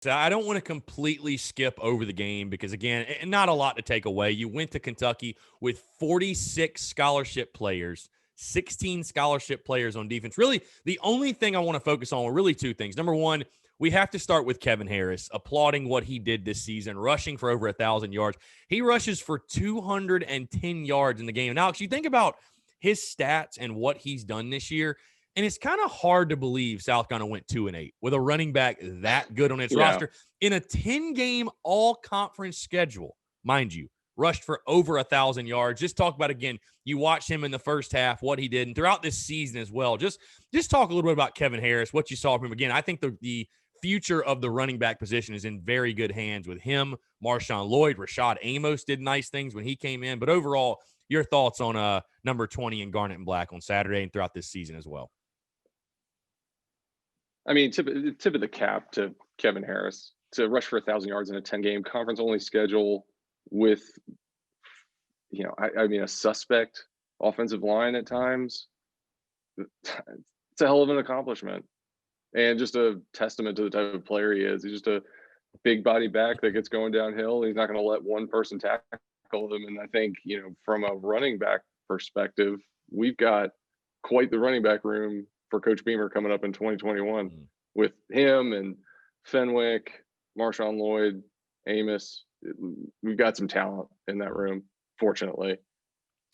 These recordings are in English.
So I don't want to completely skip over the game because, again, not a lot to take away. You went to Kentucky with 46 scholarship players, 16 scholarship players on defense. Really, the only thing I want to focus on are really two things. Number one, we have to start with Kevin Harris, applauding what he did this season, rushing for over 1,000 yards. He rushes for 210 yards in the game. And Alex, you think about his stats and what he's done this year, and it's kind of hard to believe South Carolina went 2-8 with a running back that good on its roster in a 10-game all-conference schedule, mind you. Rushed for over 1,000 yards. Just talk about, again, you watch him in the first half, what he did, and throughout this season as well. Just talk a little bit about Kevin Harris, what you saw from him. Again, I think the future of the running back position is in very good hands with him, Marshawn Lloyd. Rashad Amos did nice things when he came in. But overall, your thoughts on number 20 in Garnet and Black on Saturday and throughout this season as well? I mean, tip of the cap to Kevin Harris to rush for 1,000 yards in a 10-game conference-only schedule with, I mean, a suspect offensive line at times. It's a hell of an accomplishment and just a testament to the type of player he is. He's just a big body back that gets going downhill. He's not going to let one person tackle him. And I think, from a running back perspective, we've got quite the running back room for Coach Beamer coming up in 2021 with him and Fenwick, Marshawn Lloyd, Amos. We've got some talent in that room, fortunately.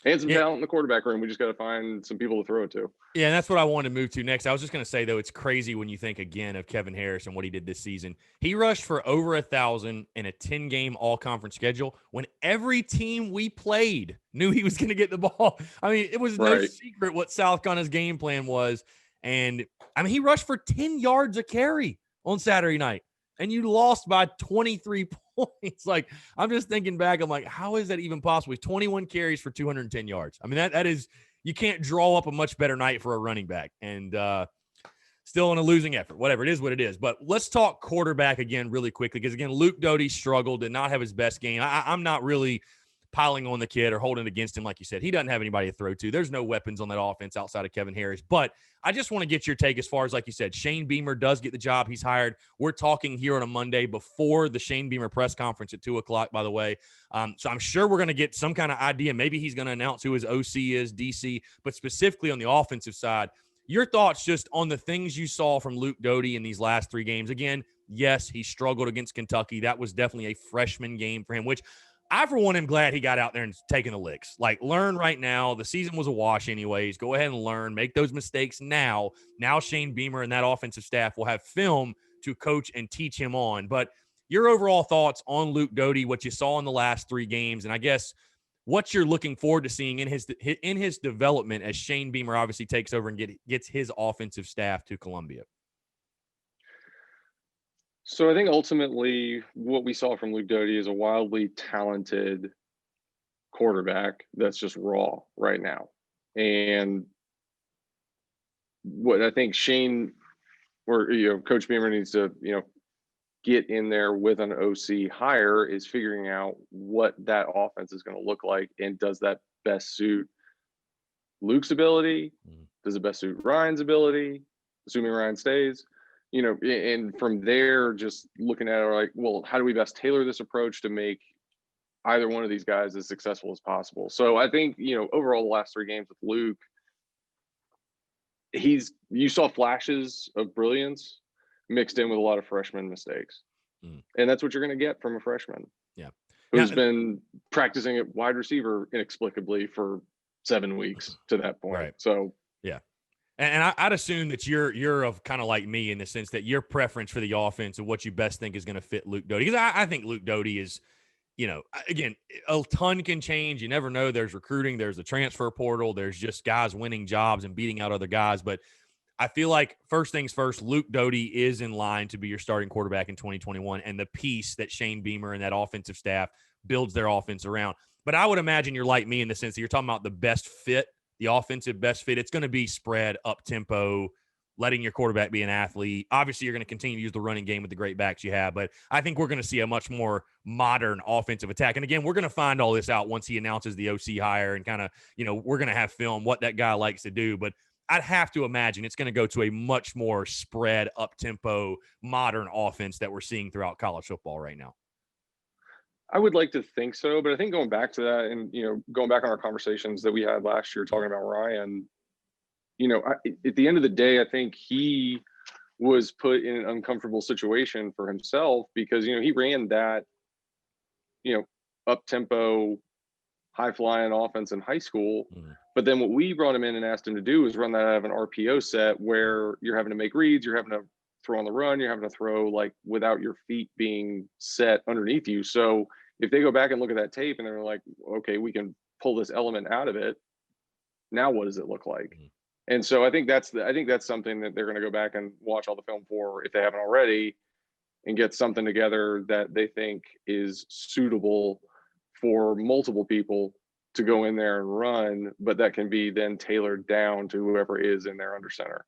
And some talent in the quarterback room. We just got to find some people to throw it to. Yeah, and that's what I wanted to move to next. I was just going to say, though, it's crazy when you think, again, of Kevin Harris and what he did this season. He rushed for over 1,000 in a 10-game all-conference schedule when every team we played knew he was going to get the ball. I mean, it was no secret what South Carolina's game plan was. And, I mean, he rushed for 10 yards a carry on Saturday night, and you lost by 23 points. Like, I'm just thinking back. I'm like, how is that even possible? He's 21 carries for 210 yards. I mean, that is – you can't draw up a much better night for a running back, and still in a losing effort. Whatever, it is what it is. But let's talk quarterback again really quickly because, again, Luke Doty struggled, did not have his best game. I'm not really piling on the kid or holding against him like you said. He doesn't have anybody to throw to. There's no weapons on that offense outside of Kevin Harris. But I just want to get your take as far as, like you said, Shane Beamer does get the job. He's hired. We're talking here on a Monday before the Shane Beamer press conference at 2 o'clock, by the way. So I'm sure we're going to get some kind of idea. Maybe he's going to announce who his OC is, DC, but specifically on the offensive side. Your thoughts just on the things you saw from Luke Doty in these last 3 games. Again, yes, he struggled against Kentucky. That was definitely a freshman game for him, which I, for one, am glad he got out there and taking the licks. Like, learn right now. The season was a wash anyways. Go ahead and learn. Make those mistakes now. Now Shane Beamer and that offensive staff will have film to coach and teach him on. But your overall thoughts on Luke Doty, what you saw in the last 3 games, and I guess what you're looking forward to seeing in his development as Shane Beamer obviously takes over and gets his offensive staff to Columbia. So I think ultimately what we saw from Luke Doty is a wildly talented quarterback that's just raw right now. And what I think Shane or Coach Beamer needs to, get in there with an OC hire is figuring out what that offense is going to look like, and does that best suit Luke's ability? Does it best suit Ryan's ability, assuming Ryan stays? And from there, just looking at it like, well, how do we best tailor this approach to make either one of these guys as successful as possible? So I think, overall the last 3 games with Luke, you saw flashes of brilliance mixed in with a lot of freshman mistakes. And that's what you're going to get from a freshman. Yeah. Who's been practicing at wide receiver inexplicably for 7 weeks to that point. Right. So, yeah. And I'd assume that you're of kind of like me in the sense that your preference for the offense and what you best think is going to fit Luke Doty. Because I think Luke Doty is, again, a ton can change. You never know. There's recruiting. There's the transfer portal. There's just guys winning jobs and beating out other guys. But I feel like first things first, Luke Doty is in line to be your starting quarterback in 2021 and the piece that Shane Beamer and that offensive staff builds their offense around. But I would imagine you're like me in the sense that you're talking about the best fit, the offensive best fit. It's going to be spread, up-tempo, letting your quarterback be an athlete. Obviously, you're going to continue to use the running game with the great backs you have, but I think we're going to see a much more modern offensive attack. And again, we're going to find all this out once he announces the OC hire and kind of, we're going to have film what that guy likes to do. But I'd have to imagine it's going to go to a much more spread, up-tempo, modern offense that we're seeing throughout college football right now. I would like to think so, but I think going back to that and, going back on our conversations that we had last year talking about Ryan, at the end of the day, I think he was put in an uncomfortable situation for himself because, he ran that, up-tempo, high-flying offense in high school. Mm-hmm. But then what we brought him in and asked him to do is run that out of an RPO set where you're having to make reads, you're having to throw on the run, you're having to throw like without your feet being set underneath you. So if they go back and look at that tape and they're like, okay, we can pull this element out of it, now what does it look like? Mm-hmm. And so I think that's something that they're going to go back and watch all the film for if they haven't already, and get something together that they think is suitable for multiple people to go in there and run, but that can be then tailored down to whoever is in there under center.